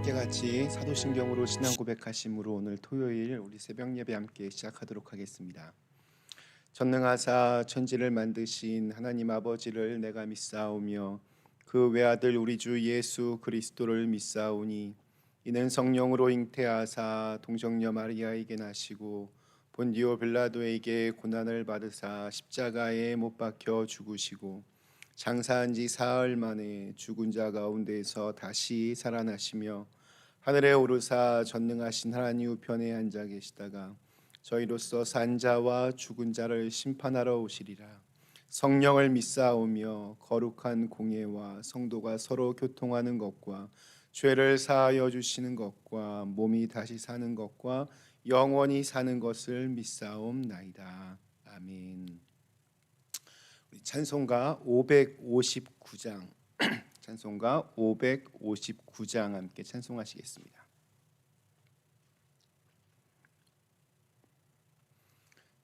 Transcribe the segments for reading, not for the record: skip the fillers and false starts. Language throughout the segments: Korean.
함께 같이 사도신경으로 신앙 고백하심으로 오늘 토요일 우리 새벽 예배 함께 시작하도록 하겠습니다. 전능하사 천지를 만드신 하나님 아버지를 내가 믿사오며 그 외아들 우리 주 예수 그리스도를 믿사오니 이는 성령으로 잉태하사 동정녀 마리아에게 나시고 본디오 빌라도에게 고난을 받으사 십자가에 못 박혀 죽으시고 장사한 지 사흘 만에 죽은 자 가운데서 다시 살아나시며 하늘에 오르사 전능하신 하나님 우편에 앉아 계시다가 저희로서 산 자와 죽은 자를 심판하러 오시리라. 성령을 믿사오며 거룩한 공예와 성도가 서로 교통하는 것과 죄를 사하여 주시는 것과 몸이 다시 사는 것과 영원히 사는 것을 믿사옵나이다. 아멘. 찬송가 559장 찬송가 559장 함께 찬송하시겠습니다.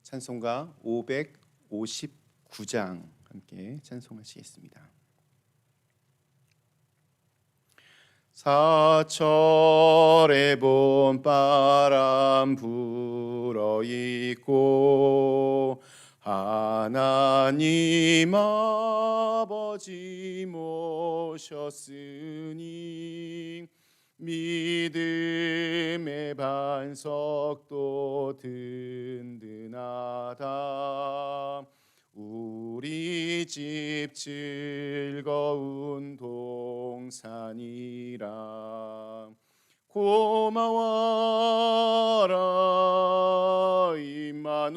찬송가 559장 함께 찬송하시겠습니다. 사철의 봄바람 불어있고 하나님 아버지 모셨으니 믿음의 반석도 든든하다. 우리 집 즐거운 동산이라. 고마워라 임마누엘,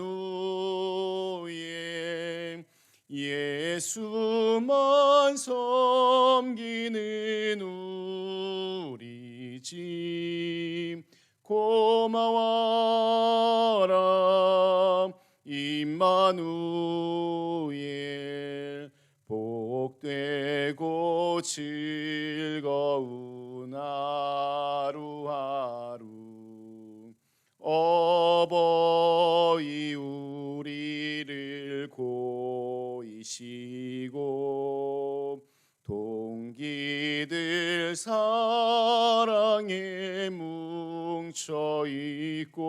예수만 섬기는 우리 집. 고마워라 임마누엘, 복되고 즐거운 하루하루. 어버이 우리를 고이시고 동기들 사랑에 뭉쳐있고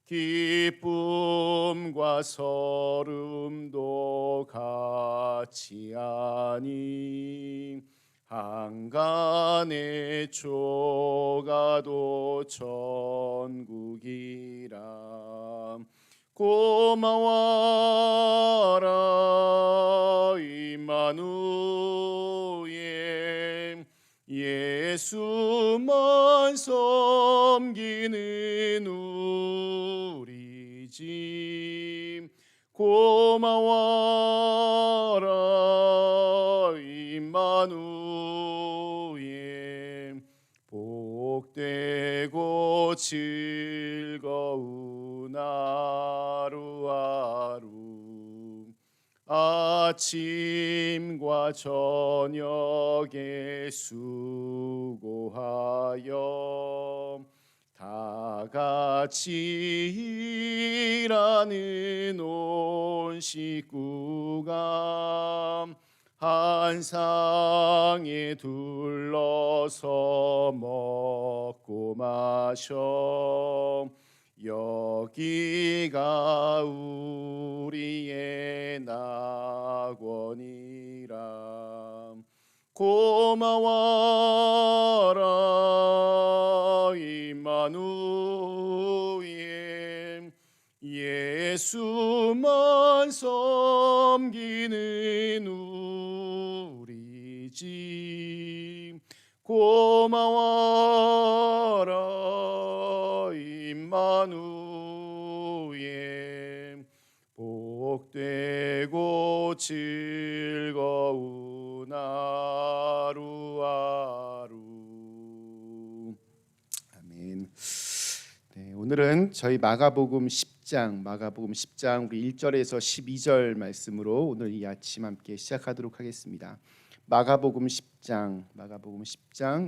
기쁨과 서름도 같이 하니 한간의 조가도 천국이라. 고마워라 임마누엘, 예수만 섬기는 우리 집. 고마워라 임마누엘, 복되고 즐거운 하루하루. 아침과 저녁에 수고하여 다 같이 일하는 온 식구가 한 상에 둘러서 먹고 마셔. 여기가 우리의 낙원이라. 고마워라 임마누엘, 예수만 섬기는 우리 집. 고마워라 임마누엘, 복되고 즐거운 하루하루. 아멘. 네, 오늘은 저희 마가복음 10장 우리 1절에서 12절 말씀으로 오늘 이 아침 함께 시작하도록 하겠습니다. 마가복음 10장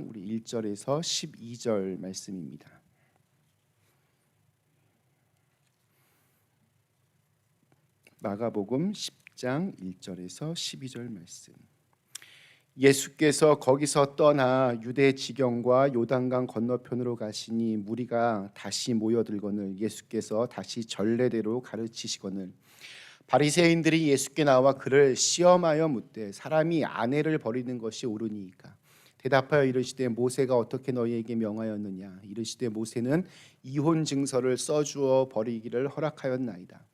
우리 1절에서 12절 말씀입니다. 마가복음 10장 1절에서 12절 말씀. 예수께서 거기서 떠나 유대 지경과 요단강 건너편으로 가시니 무리가 다시 모여들거늘 예수께서 다시 전례대로 가르치시거늘 바리새인들이 예수께 나와 그를 시험하여 묻되 사람이 아내를 버리는 것이 옳으니이까 대답하여 이르시되 모세가 어떻게 너희에게 명하였느냐 이르시되 모세는 이혼 증서를 써주어 버리기를 허락하였나이다.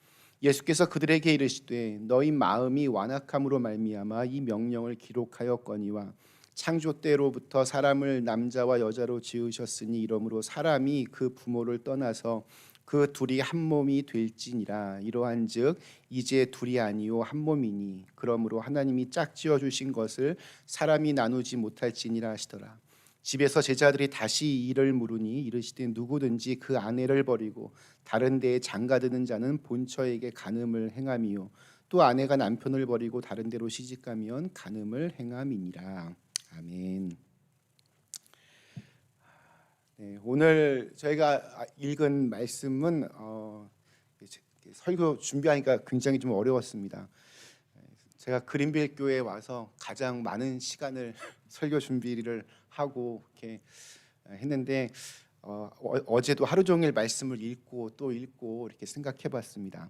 예수께서 그들에게 이르시되 너희 마음이 완악함으로 말미암아 이 명령을 기록하였거니와 창조 때로부터 사람을 남자와 여자로 지으셨으니 이러므로 사람이 그 부모를 떠나서 그 둘이 한 몸이 될지니라. 이러한즉 이제 둘이 아니요 한 몸이니 그러므로 하나님이 짝지어 주신 것을 사람이 나누지 못할지니라 하시더라. 집에서 제자들이 다시 이를 물으니 이르시되 누구든지 그 아내를 버리고 다른 데에 장가드는 자는 본처에게 간음을 행함이요 또 아내가 남편을 버리고 다른 데로 시집가면 간음을 행함이니라. 아멘. 네, 오늘 저희가 읽은 말씀은 설교 준비하니까 굉장히 좀 어려웠습니다. 제가 그린빌 교회에 와서 가장 많은 시간을 설교 준비를 하고 이렇게 했는데 어제도 하루 종일 말씀을 읽고 또 읽고 이렇게 생각해봤습니다.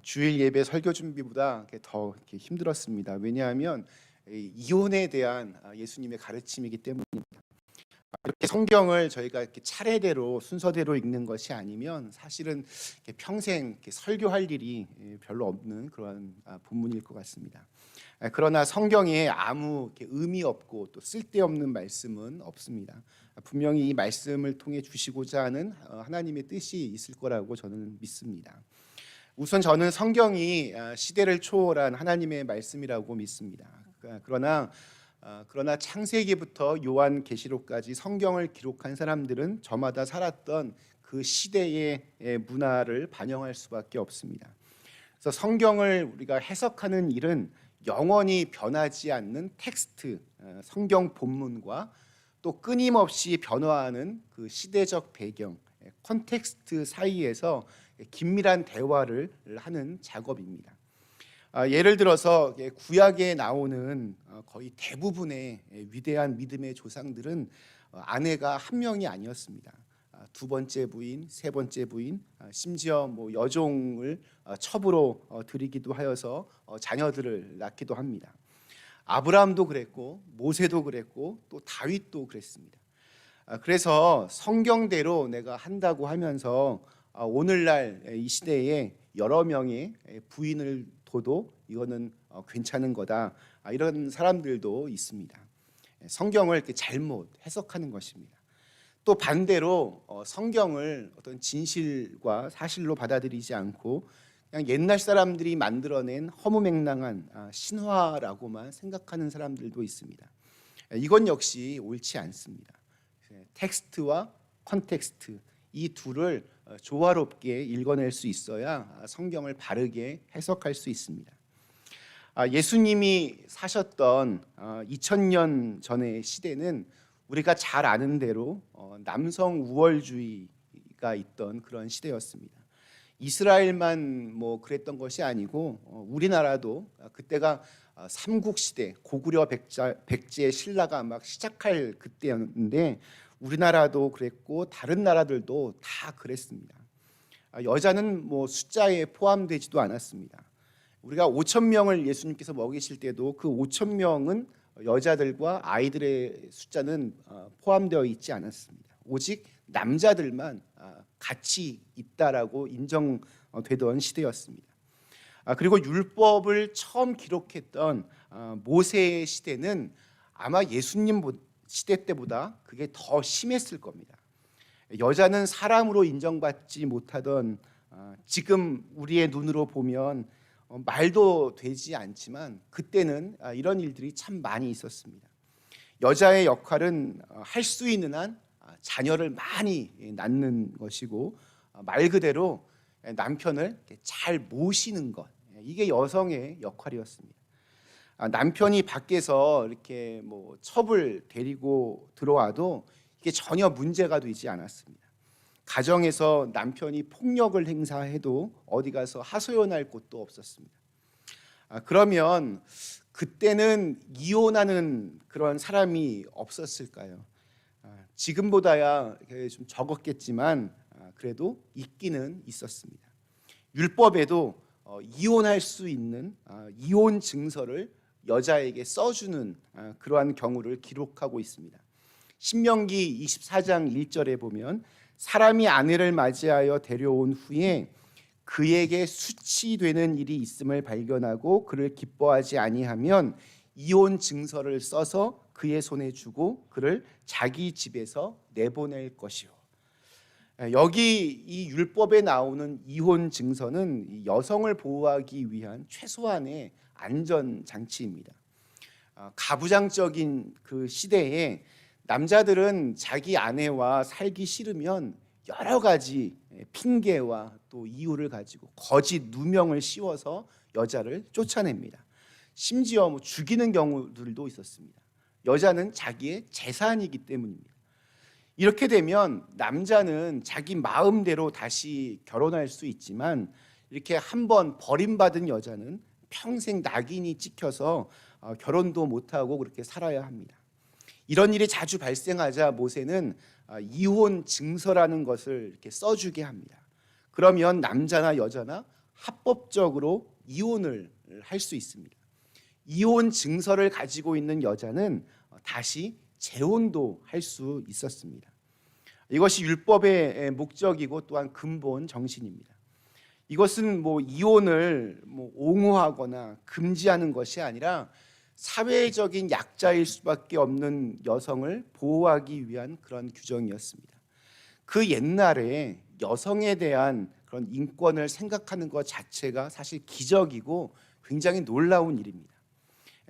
주일 예배 설교 준비보다 더 이렇게 힘들었습니다. 왜냐하면 이혼에 대한 예수님의 가르침이기 때문입니다. 이렇게 성경을 저희가 이렇게 차례대로 순서대로 읽는 것이 아니면 사실은 평생 설교할 일이 별로 없는 그런 본문일 것 같습니다. 그러나 성경에 아무 의미 없고 또 쓸데없는 말씀은 없습니다. 분명히 이 말씀을 통해 주시고자 하는 하나님의 뜻이 있을 거라고 저는 믿습니다. 우선 저는 성경이 시대를 초월한 하나님의 말씀이라고 믿습니다. 그러나 창세기부터 요한계시록까지 성경을 기록한 사람들은 저마다 살았던 그 시대의 문화를 반영할 수밖에 없습니다. 그래서 성경을 우리가 해석하는 일은 영원히 변하지 않는 텍스트, 성경 본문과 또 끊임없이 변화하는 그 시대적 배경, 컨텍스트 사이에서 긴밀한 대화를 하는 작업입니다. 예를 들어서 구약에 나오는 거의 대부분의 위대한 믿음의 조상들은 아내가 한 명이 아니었습니다. 두 번째 부인, 세 번째 부인, 심지어 여종을 첩으로 들이기도 하여서 자녀들을 낳기도 합니다. 아브라함도 그랬고 모세도 그랬고 또 다윗도 그랬습니다. 그래서 성경대로 내가 한다고 하면서 오늘날 이 시대에 여러 명의 부인을 둬도 이거는 괜찮은 거다, 이런 사람들도 있습니다. 성경을 이렇게 잘못 해석하는 것입니다. 또 반대로 성경을 어떤 진실과 사실로 받아들이지 않고 그냥 옛날 사람들이 만들어낸 허무맹랑한 신화라고만 생각하는 사람들도 있습니다. 이건 역시 옳지 않습니다. 텍스트와 컨텍스트, 이 둘을 조화롭게 읽어낼 수 있어야 성경을 바르게 해석할 수 있습니다. 예수님이 사셨던 2000년 전의 시대는 우리가 잘 아는 대로 남성 우월주의가 있던 그런 시대였습니다. 이스라엘만 그랬던 것이 아니고 우리나라도 그때가 삼국시대, 고구려 백제 신라가 막 시작할 그때였는데 우리나라도 그랬고 다른 나라들도 다 그랬습니다. 여자는 숫자에 포함되지도 않았습니다. 우리가 5,000명을 예수님께서 먹이실 때도 그 5,000명은 여자들과 아이들의 숫자는 포함되어 있지 않았습니다. 오직 남자들만 같이 있다라고 인정되던 시대였습니다. 그리고 율법을 처음 기록했던 모세의 시대는 아마 예수님 시대 때보다 그게 더 심했을 겁니다. 여자는 사람으로 인정받지 못하던, 지금 우리의 눈으로 보면 말도 되지 않지만 그때는 이런 일들이 참 많이 있었습니다. 여자의 역할은 할 수 있는 한 자녀를 많이 낳는 것이고 말 그대로 남편을 잘 모시는 것, 이게 여성의 역할이었습니다. 남편이 밖에서 이렇게 첩을 데리고 들어와도 이게 전혀 문제가 되지 않았습니다. 가정에서 남편이 폭력을 행사해도 어디 가서 하소연할 곳도 없었습니다. 그러면 그때는 이혼하는 그런 사람이 없었을까요? 지금보다야 좀 적었겠지만 그래도 있기는 있었습니다. 율법에도 이혼할 수 있는 이혼 증서를 여자에게 써주는 그러한 경우를 기록하고 있습니다. 신명기 24장 1절에 보면 사람이 아내를 맞이하여 데려온 후에 그에게 수치되는 일이 있음을 발견하고 그를 기뻐하지 아니하면 이혼 증서를 써서 그의 손에 주고 그를 자기 집에서 내보낼 것이요. 여기 이 율법에 나오는 이혼 증서는 여성을 보호하기 위한 최소한의 안전 장치입니다. 가부장적인 그 시대에 남자들은 자기 아내와 살기 싫으면 여러 가지 핑계와 또 이유를 가지고 거짓 누명을 씌워서 여자를 쫓아냅니다. 심지어 죽이는 경우들도 있었습니다. 여자는 자기의 재산이기 때문입니다. 이렇게 되면 남자는 자기 마음대로 다시 결혼할 수 있지만 이렇게 한번 버림받은 여자는 평생 낙인이 찍혀서 결혼도 못하고 그렇게 살아야 합니다. 이런 일이 자주 발생하자 모세는 이혼 증서라는 것을 이렇게 써주게 합니다. 그러면 남자나 여자나 합법적으로 이혼을 할 수 있습니다. 이혼 증서를 가지고 있는 여자는 다시 재혼도 할 수 있었습니다. 이것이 율법의 목적이고 또한 근본 정신입니다. 이것은 이혼을 옹호하거나 금지하는 것이 아니라 사회적인 약자일 수밖에 없는 여성을 보호하기 위한 그런 규정이었습니다. 그 옛날에 여성에 대한 그런 인권을 생각하는 것 자체가 사실 기적이고 굉장히 놀라운 일입니다.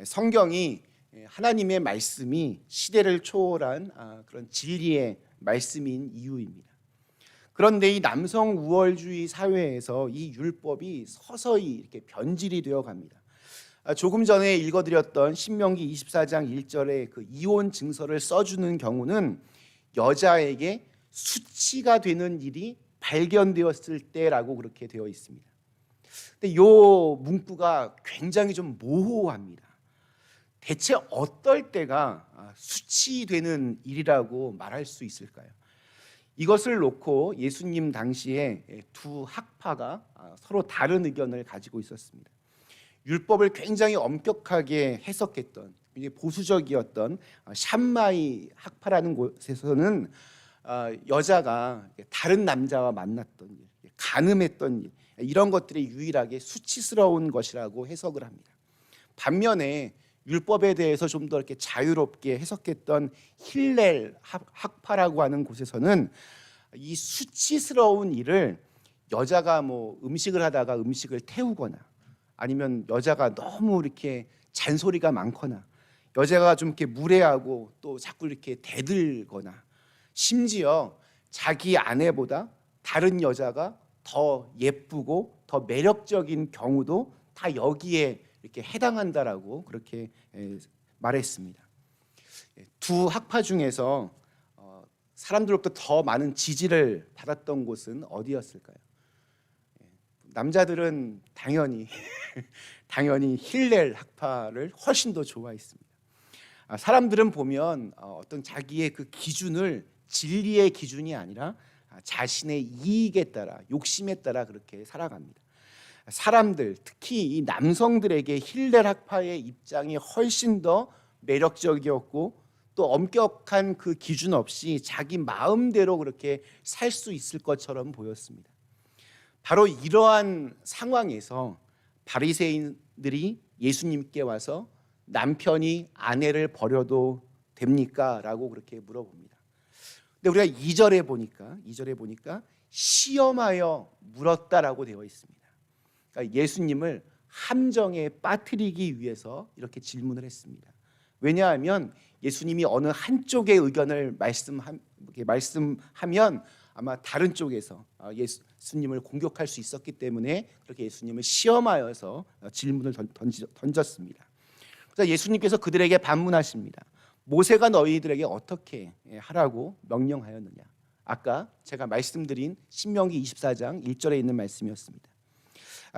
성경이 하나님의 말씀이 시대를 초월한 그런 진리의 말씀인 이유입니다. 그런데 이 남성 우월주의 사회에서 이 율법이 서서히 이렇게 변질이 되어 갑니다. 조금 전에 읽어드렸던 신명기 24장 1절에 그 이혼 증서를 써주는 경우는 여자에게 수치가 되는 일이 발견되었을 때라고 그렇게 되어 있습니다. 근데 이 문구가 굉장히 좀 모호합니다. 대체 어떨 때가 수치되는 일이라고 말할 수 있을까요? 이것을 놓고 예수님 당시에 두 학파가 서로 다른 의견을 가지고 있었습니다. 율법을 굉장히 엄격하게 해석했던 보수적이었던 샴마이 학파라는 곳에서는 여자가 다른 남자와 만났던 일, 간음했던 일, 이런 것들이 유일하게 수치스러운 것이라고 해석을 합니다. 반면에 율법에 대해서 좀 더 이렇게 자유롭게 해석했던 힐렐 학파라고 하는 곳에서는 이 수치스러운 일을 여자가 음식을 하다가 음식을 태우거나 아니면 여자가 너무 이렇게 잔소리가 많거나 여자가 좀 이렇게 무례하고 또 자꾸 이렇게 대들거나 심지어 자기 아내보다 다른 여자가 더 예쁘고 더 매력적인 경우도 다 여기에 이렇게 해당한다라고 그렇게 말했습니다. 두 학파 중에서 사람들로부터 더 많은 지지를 받았던 곳은 어디였을까요? 남자들은 당연히 힐렐 학파를 훨씬 더 좋아했습니다. 사람들은 보면 어떤 자기의 그 기준을 진리의 기준이 아니라 자신의 이익에 따라 욕심에 따라 그렇게 살아갑니다. 사람들, 특히 이 남성들에게 힐렐 학파의 입장이 훨씬 더 매력적이었고 또 엄격한 그 기준 없이 자기 마음대로 그렇게 살 수 있을 것처럼 보였습니다. 바로 이러한 상황에서 바리새인들이 예수님께 와서 남편이 아내를 버려도 됩니까? 라고 그렇게 물어봅니다. 근데 우리가 2절에 보니까 시험하여 물었다라고 되어 있습니다. 그러니까 예수님을 함정에 빠뜨리기 위해서 이렇게 질문을 했습니다. 왜냐하면 예수님이 어느 한쪽의 의견을 말씀하면 아마 다른 쪽에서 예수님을 공격할 수 있었기 때문에 그렇게 예수님을 시험하여서 질문을 던졌습니다. 그래서 예수님께서 그들에게 반문하십니다. 모세가 너희들에게 어떻게 하라고 명령하였느냐? 아까 제가 말씀드린 신명기 24장 1절에 있는 말씀이었습니다.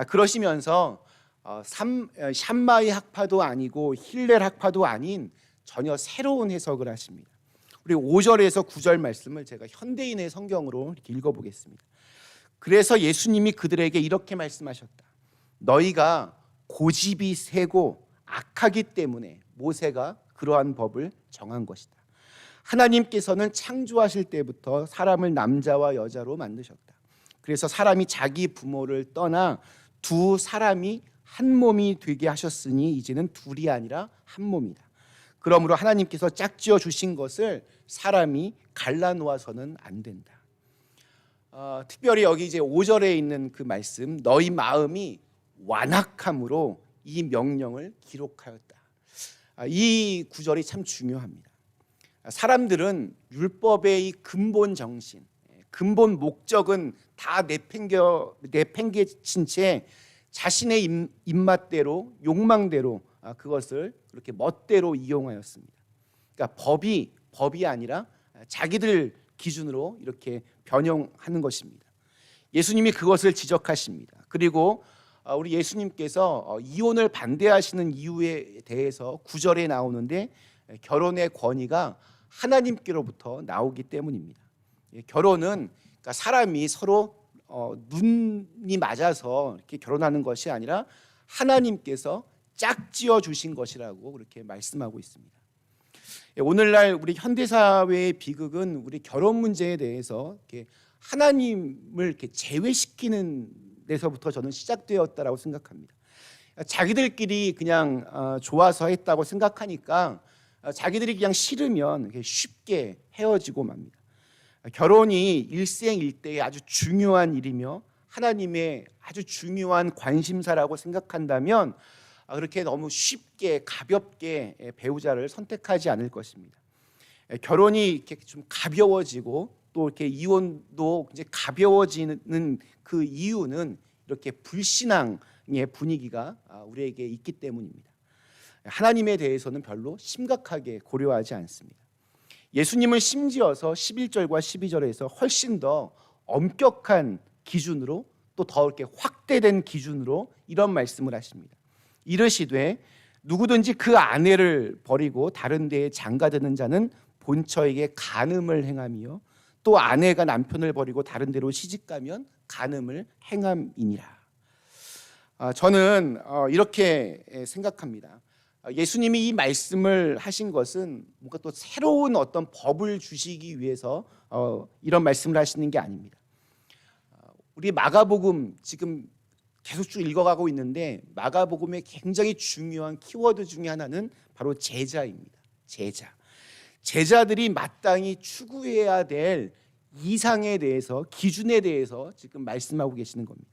그러시면서 샴마이 학파도 아니고 힐렐 학파도 아닌 전혀 새로운 해석을 하십니다. 우리 5절에서 9절 말씀을 제가 현대인의 성경으로 이렇게 읽어보겠습니다. 그래서 예수님이 그들에게 이렇게 말씀하셨다. 너희가 고집이 세고 악하기 때문에 모세가 그러한 법을 정한 것이다. 하나님께서는 창조하실 때부터 사람을 남자와 여자로 만드셨다. 그래서 사람이 자기 부모를 떠나 두 사람이 한 몸이 되게 하셨으니 이제는 둘이 아니라 한 몸이다. 그러므로 하나님께서 짝지어 주신 것을 사람이 갈라놓아서는 안 된다. 특별히 여기 이제 5절에 있는 그 말씀, 너희 마음이 완악함으로 이 명령을 기록하였다. 이 구절이 참 중요합니다. 사람들은 율법의 이 근본 정신, 근본 목적은 다 내팽개친 채 자신의 입맛대로 욕망대로 그것을 그렇게 멋대로 이용하였습니다. 그러니까 법이 아니라 자기들 기준으로 이렇게 변형하는 것입니다. 예수님이 그것을 지적하십니다. 그리고 우리 예수님께서 이혼을 반대하시는 이유에 대해서 9절에 나오는데 결혼의 권위가 하나님께로부터 나오기 때문입니다. 결혼은 그러니까 사람이 서로 눈이 맞아서 이렇게 결혼하는 것이 아니라 하나님께서 짝지어 주신 것이라고 그렇게 말씀하고 있습니다. 오늘날 우리 현대사회의 비극은 우리 결혼 문제에 대해서 이렇게 하나님을 이렇게 제외시키는 데서부터 저는 시작되었다라고 생각합니다. 자기들끼리 그냥 좋아서 했다고 생각하니까 자기들이 그냥 싫으면 쉽게 헤어지고 맙니다. 결혼이 일생일대의 아주 중요한 일이며 하나님의 아주 중요한 관심사라고 생각한다면 그렇게 너무 쉽게 가볍게 배우자를 선택하지 않을 것입니다. 결혼이 이렇게 좀 가벼워지고 또 이렇게 이혼도 이제 가벼워지는 그 이유는 이렇게 불신앙의 분위기가 우리에게 있기 때문입니다. 하나님에 대해서는 별로 심각하게 고려하지 않습니다. 예수님은 심지어서 11절과 12절에서 훨씬 더 엄격한 기준으로 또 더 이렇게 확대된 기준으로 이런 말씀을 하십니다. 이르시되 누구든지 그 아내를 버리고 다른 데에 장가드는 자는 본처에게 간음을 행함이요 또 아내가 남편을 버리고 다른 데로 시집가면 간음을 행함이니라. 저는 이렇게 생각합니다. 예수님이 이 말씀을 하신 것은 뭔가 또 새로운 어떤 법을 주시기 위해서 이런 말씀을 하시는 게 아닙니다. 우리 마가복음 지금 계속 쭉 읽어가고 있는데 마가복음의 굉장히 중요한 키워드 중에 하나는 바로 제자입니다. 제자들이 마땅히 추구해야 될 이상에 대해서, 기준에 대해서 지금 말씀하고 계시는 겁니다.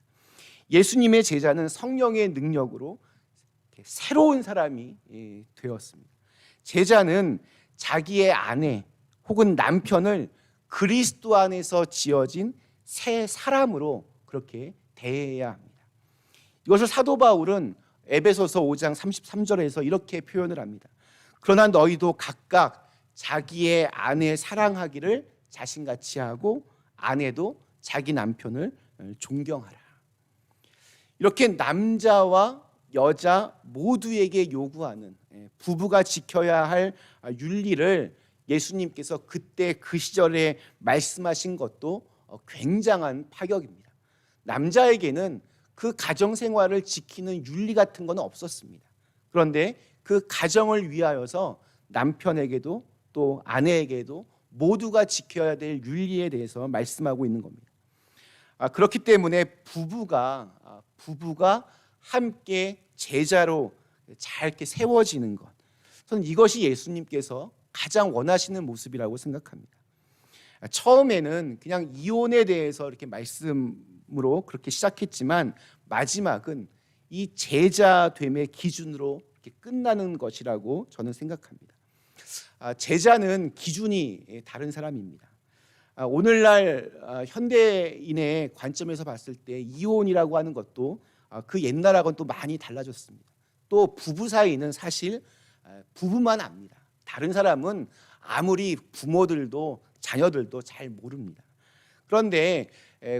예수님의 제자는 성령의 능력으로 새로운 사람이 되었습니다. 제자는 자기의 아내 혹은 남편을 그리스도 안에서 지어진 새 사람으로 그렇게 대해야 합니다. 이것을 사도 바울은 에베소서 5장 33절에서 이렇게 표현을 합니다. 그러나 너희도 각각 자기의 아내 사랑하기를 자신같이 하고 아내도 자기 남편을 존경하라. 이렇게 남자와 여자 모두에게 요구하는 부부가 지켜야 할 윤리를 예수님께서 그때 그 시절에 말씀하신 것도 굉장한 파격입니다. 남자에게는 그 가정 생활을 지키는 윤리 같은 건 없었습니다. 그런데 그 가정을 위하여서 남편에게도 또 아내에게도 모두가 지켜야 될 윤리에 대해서 말씀하고 있는 겁니다. 그렇기 때문에 부부가 함께 제자로 잘 이렇게 세워지는 것, 저는 이것이 예수님께서 가장 원하시는 모습이라고 생각합니다. 처음에는 그냥 이혼에 대해서 이렇게 말씀으로 그렇게 시작했지만 마지막은 이 제자됨의 기준으로 이렇게 끝나는 것이라고 저는 생각합니다. 제자는 기준이 다른 사람입니다. 오늘날 현대인의 관점에서 봤을 때 이혼이라고 하는 것도 그 옛날하고는 또 많이 달라졌습니다. 또 부부 사이는 사실 부부만 압니다. 다른 사람은 아무리 부모들도 자녀들도 잘 모릅니다. 그런데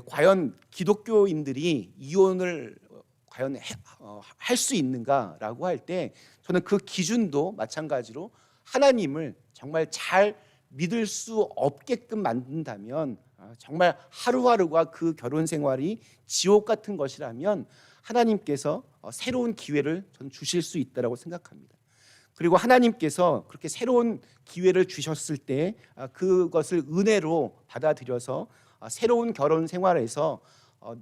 과연 기독교인들이 이혼을 과연 할 수 있는가라고 할 때 저는 그 기준도 마찬가지로 하나님을 정말 잘 믿을 수 없게끔 만든다면, 정말 하루하루가 그 결혼 생활이 지옥 같은 것이라면 하나님께서 새로운 기회를 저는 주실 수 있다라고 생각합니다. 그리고 하나님께서 그렇게 새로운 기회를 주셨을 때 그것을 은혜로 받아들여서 새로운 결혼 생활에서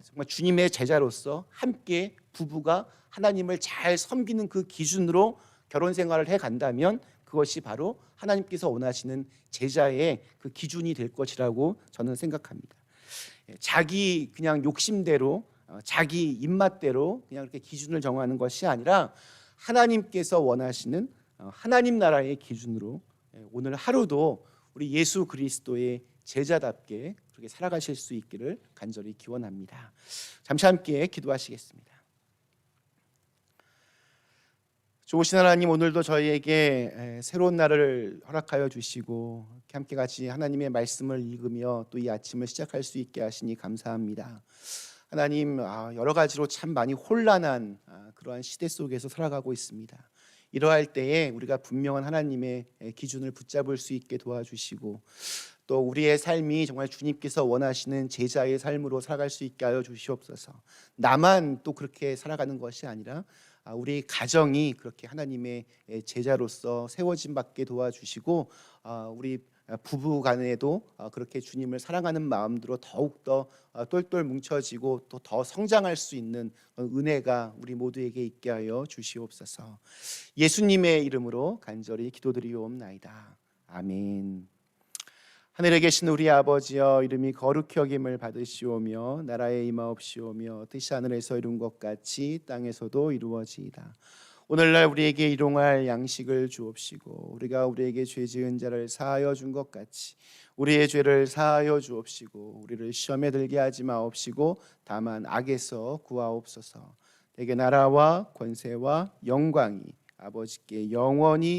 정말 주님의 제자로서 함께 부부가 하나님을 잘 섬기는 그 기준으로 결혼 생활을 해 간다면 그것이 바로 하나님께서 원하시는 제자의 그 기준이 될 것이라고 저는 생각합니다. 자기 그냥 욕심대로 자기 입맛대로 그냥 이렇게 기준을 정하는 것이 아니라 하나님께서 원하시는 하나님 나라의 기준으로 오늘 하루도 우리 예수 그리스도의 제자답게 그렇게 살아가실 수 있기를 간절히 기원합니다. 잠시 함께 기도하시겠습니다. 좋으신 하나님, 오늘도 저희에게 새로운 날을 허락하여 주시고 함께 같이 하나님의 말씀을 읽으며 또 이 아침을 시작할 수 있게 하시니 감사합니다. 하나님, 여러 가지로 참 많이 혼란한 그러한 시대 속에서 살아가고 있습니다. 이러할 때에 우리가 분명한 하나님의 기준을 붙잡을 수 있게 도와주시고 또 우리의 삶이 정말 주님께서 원하시는 제자의 삶으로 살아갈 수 있게 하여 주시옵소서. 나만 또 그렇게 살아가는 것이 아니라 우리 가정이 그렇게 하나님의 제자로서 세워짐 받게 도와주시고 우리 부부 간에도 그렇게 주님을 사랑하는 마음으로 더욱더 똘똘 뭉쳐지고 또 더 성장할 수 있는 은혜가 우리 모두에게 있게 하여 주시옵소서. 예수님의 이름으로 간절히 기도드리옵나이다. 아멘. 하늘에 계신 우리 아버지여, 이름이 거룩히 여김을 받으시오며 나라에 임하옵시오며 뜻이 하늘에서 이룬 것 같이 땅에서도 이루어지이다. 오늘날 우리에게 일용할 양식을 주옵시고 우리가 우리에게 죄 지은 자를 사하여 준 것 같이 우리의 죄를 사하여 주옵시고 우리를 시험에 들게 하지 마옵시고 다만 악에서 구하옵소서. 대개 나라와 권세와 영광이 아버지께 영원히